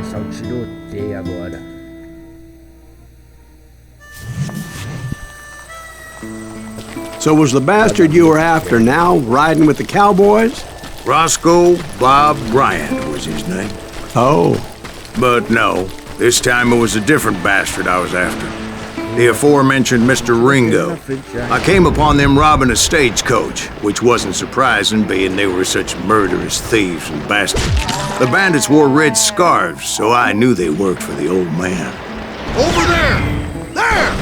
começar o tiroteio agora. So was the bastard you were after now riding with the cowboys? Roscoe Bob Bryant was his name. Oh. But no, this time it was a different bastard I was after. The aforementioned Mr. Ringo. I came upon them robbing a stagecoach, which wasn't surprising, being they were such murderous thieves and bastards. The bandits wore red scarves, so I knew they worked for the old man. Over there! There!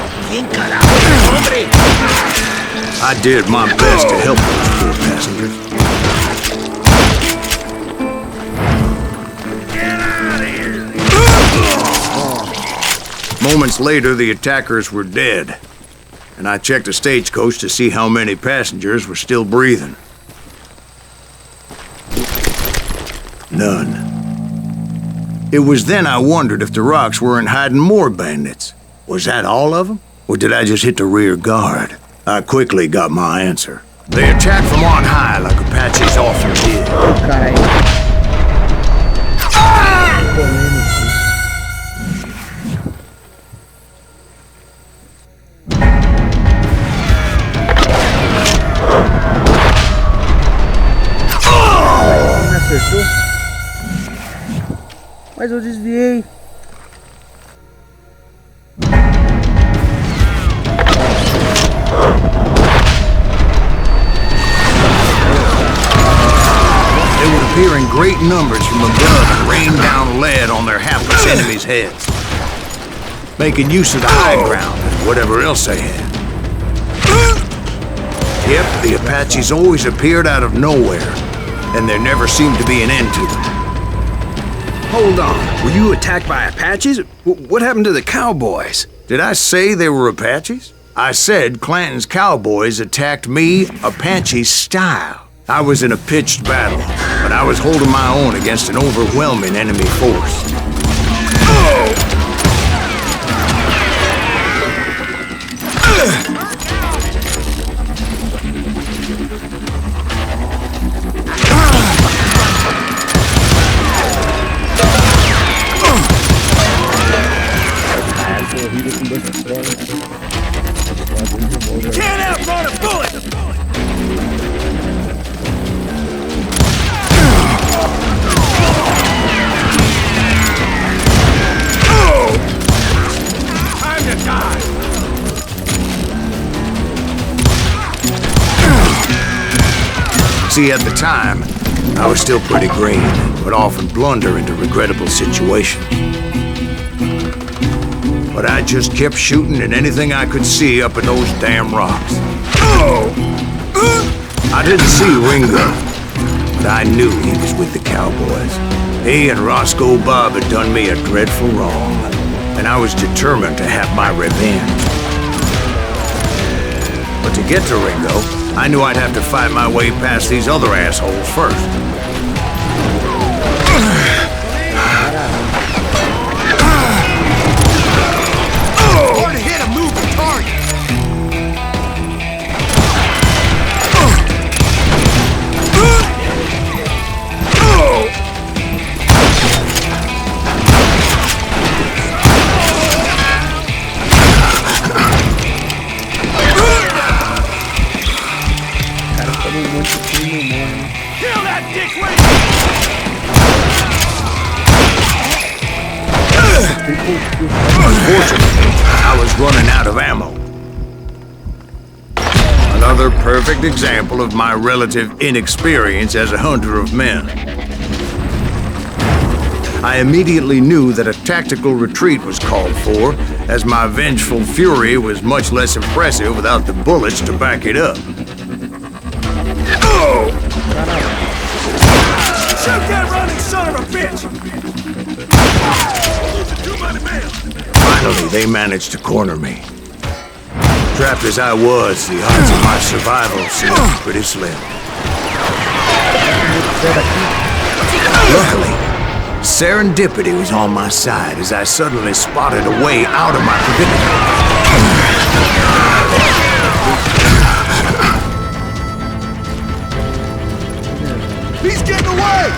I did my best to help those poor passengers. Get out of here! Moments later, the attackers were dead, and I checked the stagecoach to see how many passengers were still breathing. None. It was then I wondered if the rocks weren't hiding more bandits. Was that all of them? Or did I just hit the rear guard? I quickly got my answer. They attacked from on high like Apaches often did. Caralho. Me acertou? Mas eu desviei. They would appear in great numbers from above and rain down lead on their hapless enemies' heads, making use of the high ground and whatever else they had. Yep, the Apaches always appeared out of nowhere, and there never seemed to be an end to them. Hold on, were you attacked by Apaches? What happened to the cowboys? Did I say they were Apaches? I said Clanton's cowboys attacked me Apache style. I was in a pitched battle, but I was holding my own against an overwhelming enemy force. Can't outrun a bullet! Time to die! See, at the time, I was still pretty green, but often blunder into regrettable situations. But I just kept shooting at anything I could see up in those damn rocks. I didn't see Ringo, but I knew he was with the cowboys. He and Roscoe Bob had done me a dreadful wrong, and I was determined to have my revenge. But to get to Ringo, I knew I'd have to fight my way past these other assholes first. Hard to hit a moving target! Kill that dickwit! Unfortunately, I was running out of ammo. Another perfect example of my relative inexperience as a hunter of men. I immediately knew that a tactical retreat was called for, as my vengeful fury was much less impressive without the bullets to back it up. Shoot that running son of a bitch! Finally, they managed to corner me. Trapped as I was, the odds of my survival seemed pretty slim. Luckily, serendipity was on my side as I suddenly spotted a way out of my predicament. He's getting away!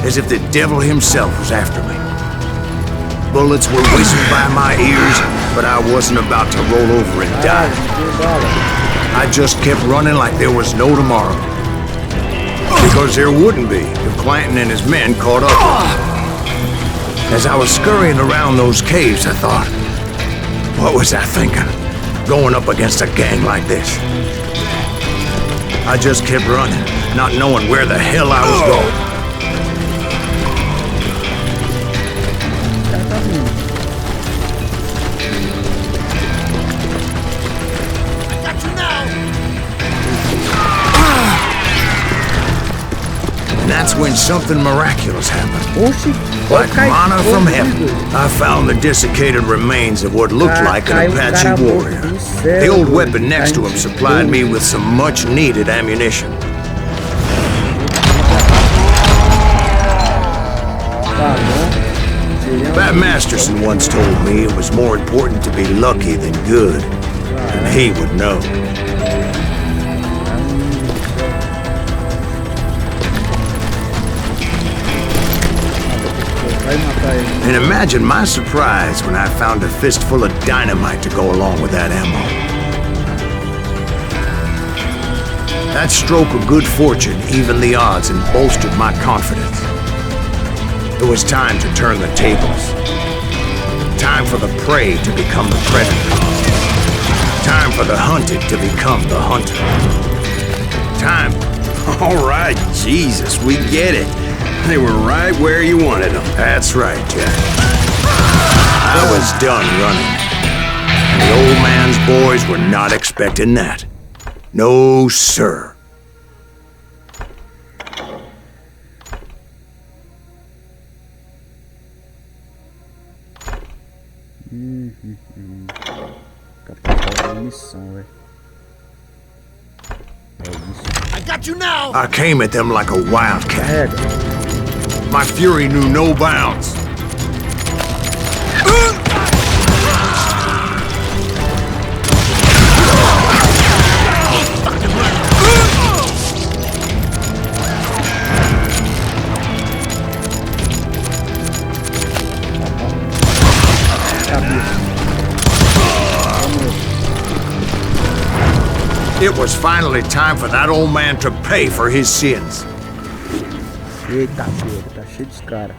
as if the devil himself was after me. Bullets were whizzing by my ears, but I wasn't about to roll over and die. I just kept running like there was no tomorrow. Because there wouldn't be if Clanton and his men caught up with me. As I was scurrying around those caves, I thought, what was I thinking? Going up against a gang like this? I just kept running, not knowing where the hell I was going. And that's when something miraculous happened. Like manna from heaven, I found the desiccated remains of what looked like an Apache warrior. The old weapon next to him supplied me with some much-needed ammunition. Pat Masterson once told me it was more important to be lucky than good, and he would know. And imagine my surprise when I found a fistful of dynamite to go along with that ammo. That stroke of good fortune evened the odds and bolstered my confidence. It was time to turn the tables. Time for the prey to become the predator. Time for the hunted to become the hunter. Time. All right, Jesus, we get it. They were right where you wanted them. That's right, Jack. I was done running. And the old man's boys were not expecting that. No, sir. I got you now! I came at them like a wildcat. My fury knew no bounds. It was finally time for that old man to pay for his sins. Eita, Pedro, tá cheio de cara.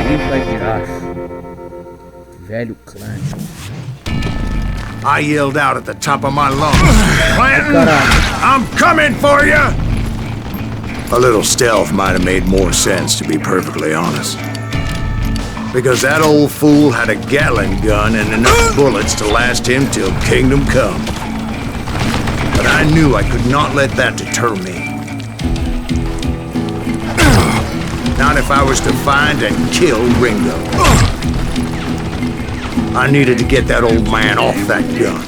Limpa de racho. Velho clã. I yelled out at the top of my lungs, Clanton, I'm coming for you! A little stealth might have made more sense, to be perfectly honest. Because that old fool had a Gatling gun and enough bullets to last him till kingdom come. But I knew I could not let that deter me. Not if I was to find and kill Ringo. I needed to get that old man off that gun.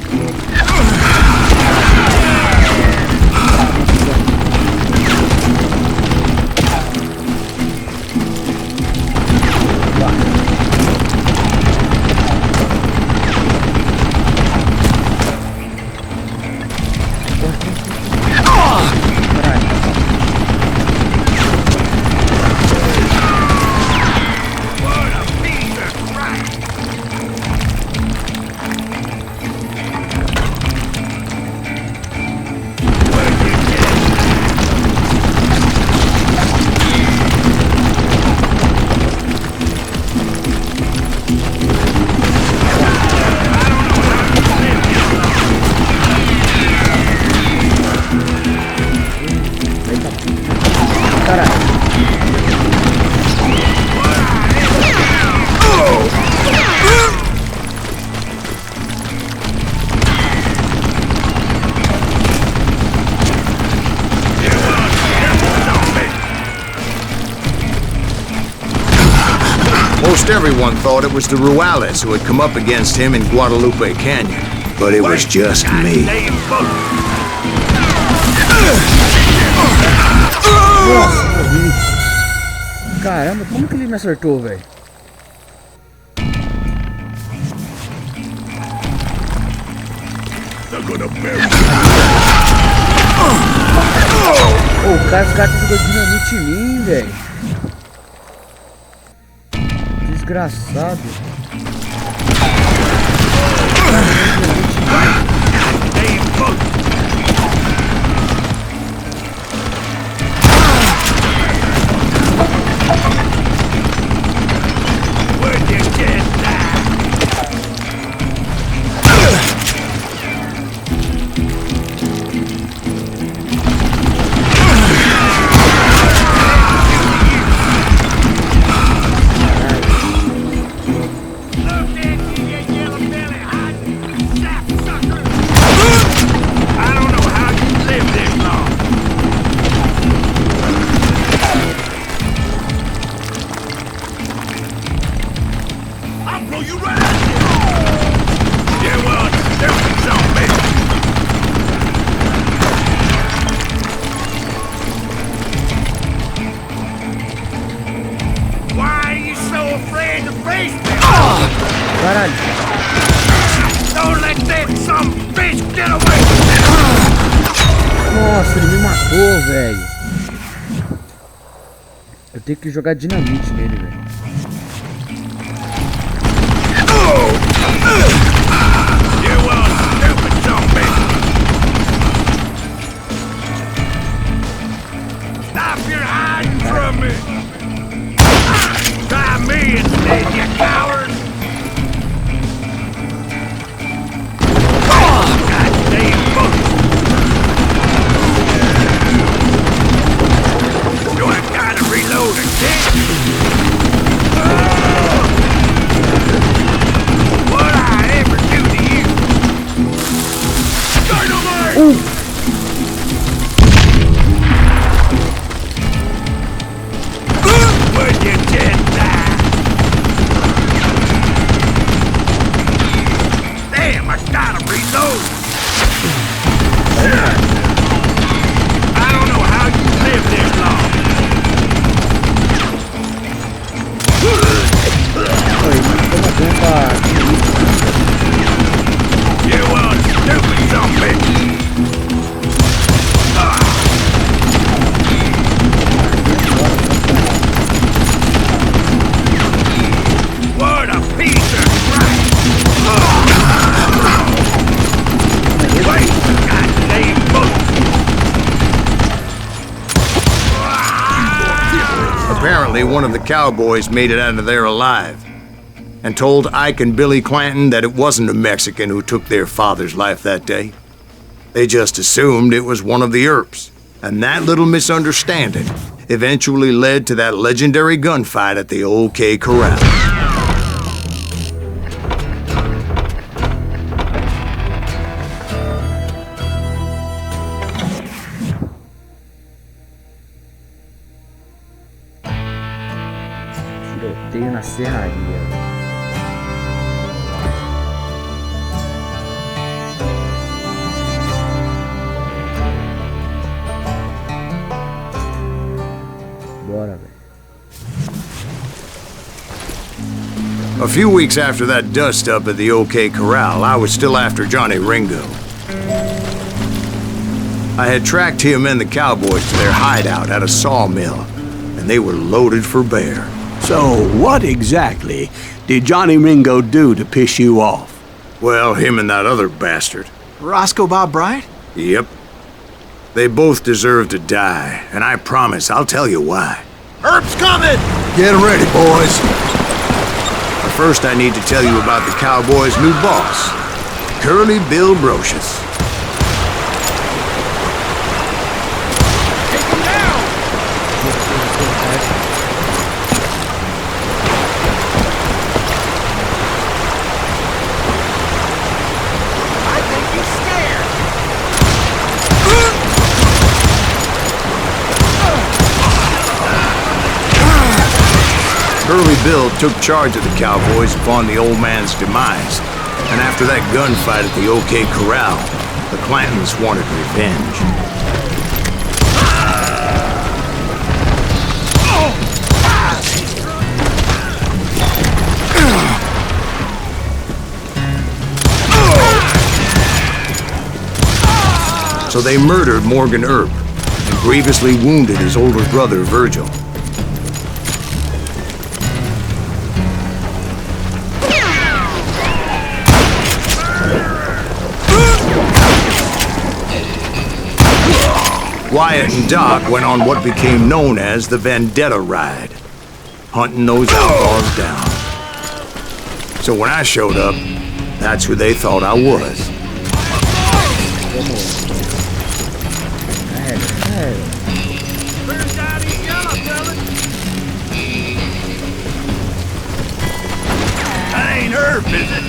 Most everyone thought it was the Ruales who had come up against him in Guadalupe Canyon, but it was just me. Caramba, como que ele me acertou, velho? Ô, os caras tá jogando dinamite em mim, velho. Desgraçado. Caralho. Nossa, ele me matou, velho. Eu tenho que jogar dinamite nele, velho. Stop your hiding from me! Try me instead, you coward! Goddamn bullets! Do I gotta reload again? What I ever do to you? Dynamite! Would you just die? Damn, I gotta reload. I don't know how you live this long. You want stupid zombie. What a piece of crap! Wait, goddamn bullets! Apparently, one of the cowboys made it out of there alive and told Ike and Billy Clanton that it wasn't a Mexican who took their father's life that day. They just assumed it was one of the Earps, and that little misunderstanding eventually led to that legendary gunfight at the OK Corral. Tiroteio na serraria. Bora, velho. A few weeks after that dust-up at the OK Corral, I was still after Johnny Ringo. I had tracked him and the cowboys to their hideout at a sawmill, and they were loaded for bear. So, what exactly did Johnny Ringo do to piss you off? Well, him and that other bastard. Roscoe Bob Bryant? Yep. They both deserve to die, and I promise I'll tell you why. Herb's coming! Get ready, boys. But first, I need to tell you about the cowboys' new boss, Curly Bill Brocious. Take him down! I think he's scared! Curly Bill took charge of the cowboys upon the old man's demise, and after that gunfight at the OK Corral, the Clantons wanted revenge. So they murdered Morgan Earp and grievously wounded his older brother, Virgil. Wyatt and Doc went on what became known as the Vendetta Ride, hunting those outlaws down. So when I showed up, that's who they thought I was. First out of yellow, fellas. That ain't Herb, is it?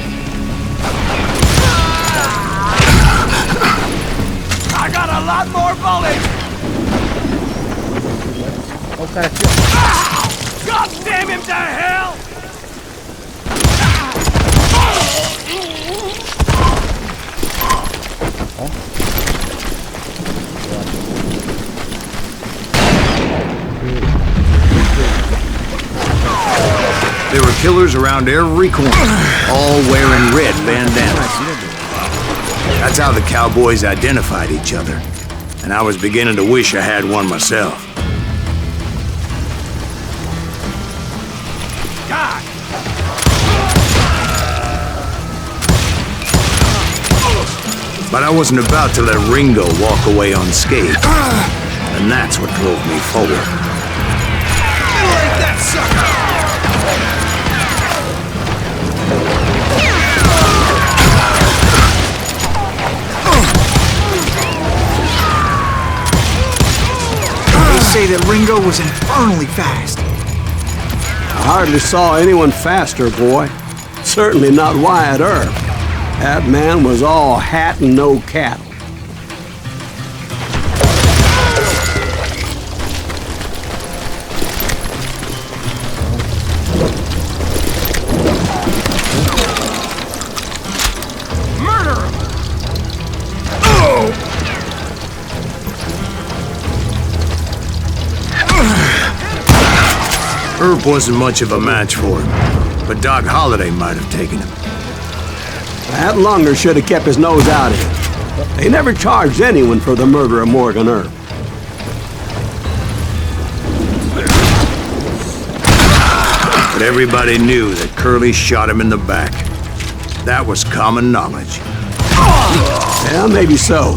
I got a lot more bullets. Olha o cara aqui, ó. God damn him to hell! There were killers around every corner, all wearing red bandanas. That's how the cowboys identified each other, and I was beginning to wish I had one myself. God! But I wasn't about to let Ringo walk away unscathed, and that's what drove me forward. Like that sucker! They say that Ringo was infernally fast. I hardly saw anyone faster, boy. Certainly not Wyatt Earp. That man was all hat and no cattle. Murder him! Earp wasn't much of a match for him, but Doc Holliday might have taken him. That Lunger should have kept his nose out of it. They never charged anyone for the murder of Morgan Earp. But everybody knew that Curly shot him in the back. That was common knowledge. Yeah, maybe so.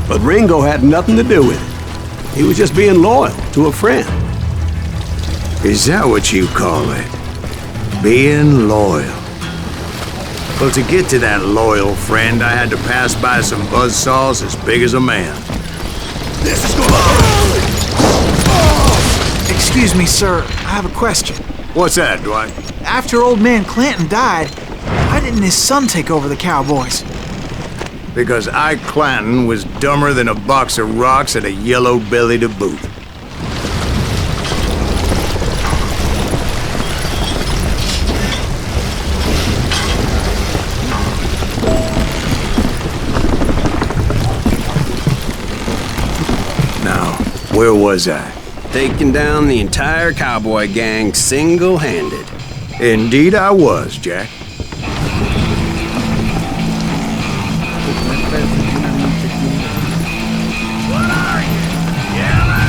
But Ringo had nothing to do with it. He was just being loyal to a friend. Is that what you call it? Being loyal? Well, to get to that loyal friend, I had to pass by some buzzsaws as big as a man. This is gonna hurt! Excuse me, sir. I have a question. What's that, Dwight? After old man Clanton died, why didn't his son take over the Cowboys? Because Ike Clanton was dumber than a box of rocks and a yellow belly to boot. Now, where was I? Taking down the entire cowboy gang single-handed. Indeed I was, Jack. What are you? Yellow?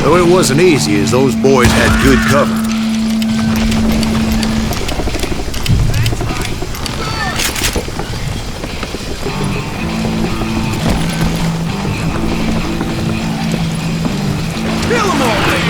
Though it wasn't easy, as those boys had good cover. Kill 'em all, baby!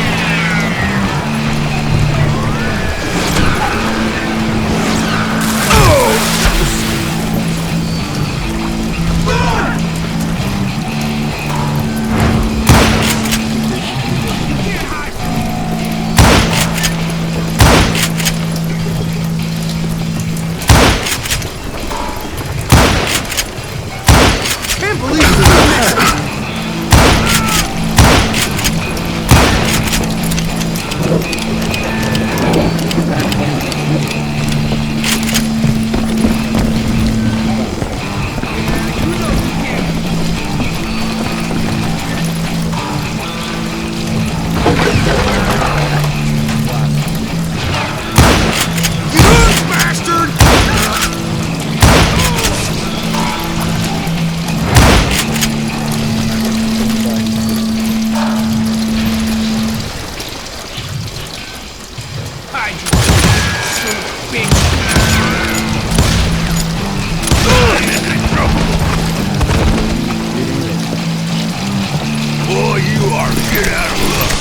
car. Get out of luck.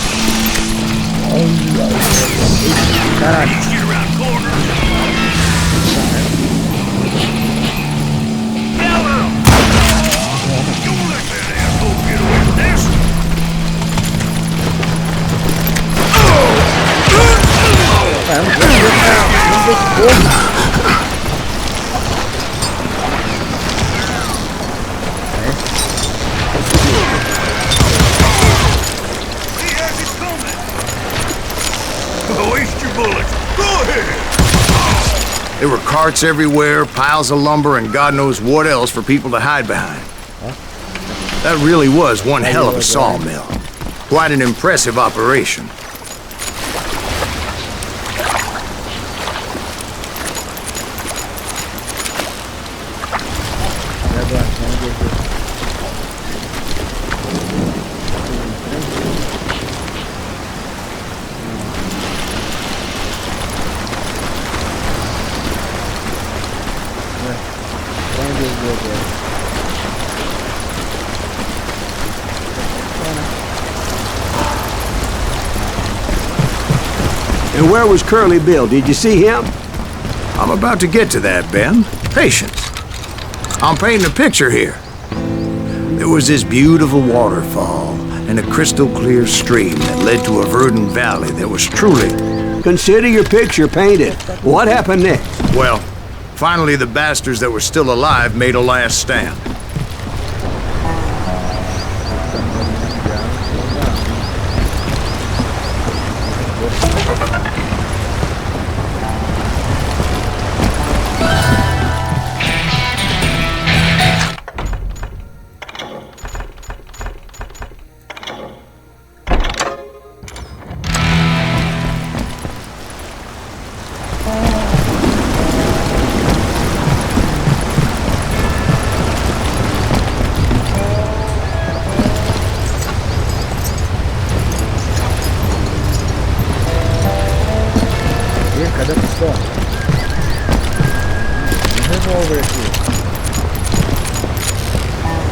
Caralho. Get around corners. Yellow! Don't let that asshole get away with this. Cara, não deixa porra. He has it coming. Waste your bullets. Go ahead. There were carts everywhere, piles of lumber, and God knows what else for people to hide behind. That really was one hell of a sawmill. Quite an impressive operation. And where was Curly Bill? Did you see him? I'm about to get to that, Ben. Patience. I'm painting a picture here. There was this beautiful waterfall and a crystal clear stream that led to a verdant valley that was truly... Consider your picture painted. What happened next? Well, finally the bastards that were still alive made a last stand. Cadê a pistola? Um revólver aqui.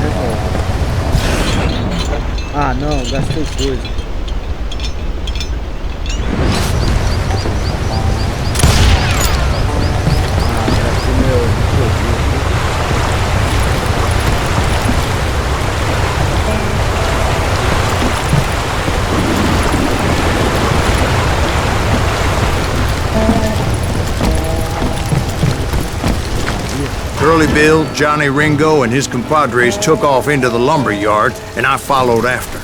Revólver. Ah, não, gastei coisa. Gastei meu produto. Curly Bill, Johnny Ringo, and his compadres took off into the lumber yard, and I followed after.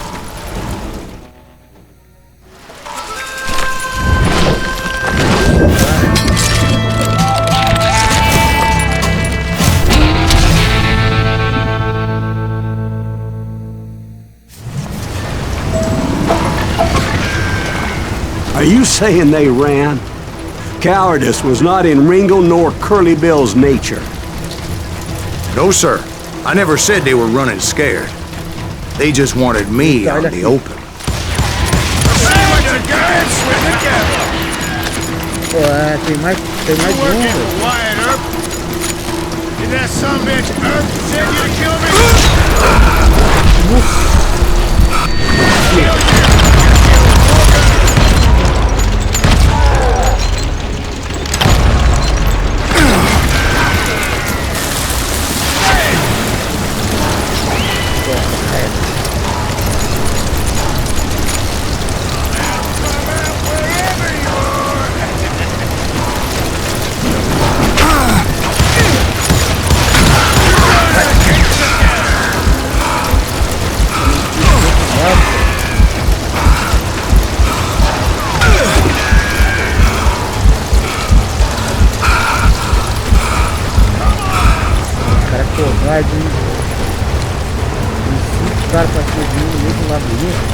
Are you saying they ran? Cowardice was not in Ringo nor Curly Bill's nature. No, sir. I never said they were running scared. They just wanted me out in the open. Pô, tem mais de um, velho. Wyatt Earp. Did that son bitch Earp send you to kill me? Vai de 5 caras pra subir no meio do labirinto.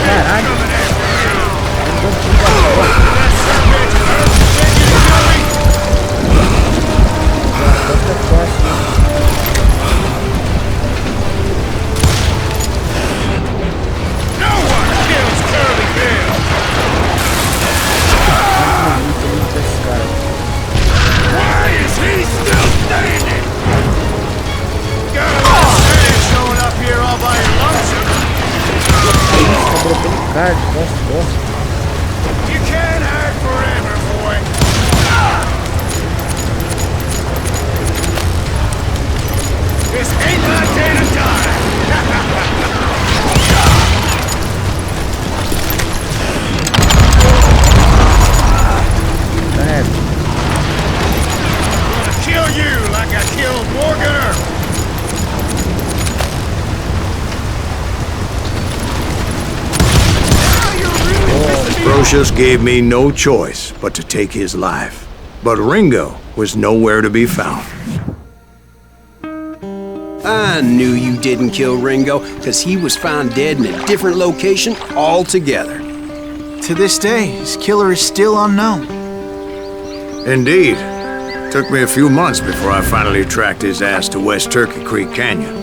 Caralho! Lucius gave me no choice but to take his life. But Ringo was nowhere to be found. I knew you didn't kill Ringo, because he was found dead in a different location altogether. To this day, his killer is still unknown. Indeed. Took me a few months before I finally tracked his ass to West Turkey Creek Canyon.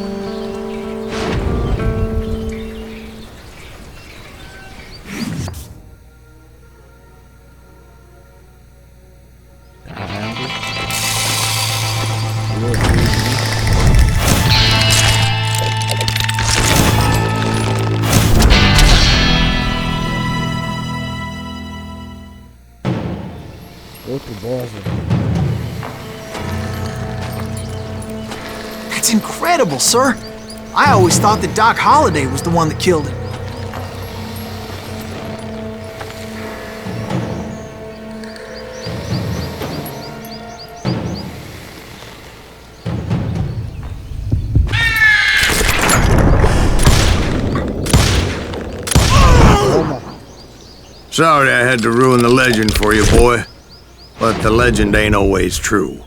Outro boss, velho. That's incredible, sir. I always thought that Doc Holliday was the one that killed him. Sorry I had to ruin the legend for you, boy. But the legend ain't always true.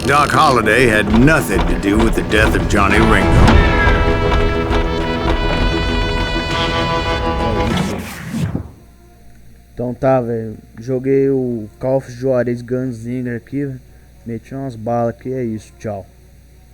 Doc Holliday had nothing to do with the death of Johnny Ringo. Então tá, velho. Joguei o Call of Juarez Gunslinger aqui, velho. Meti umas balas aqui, é isso. Tchau.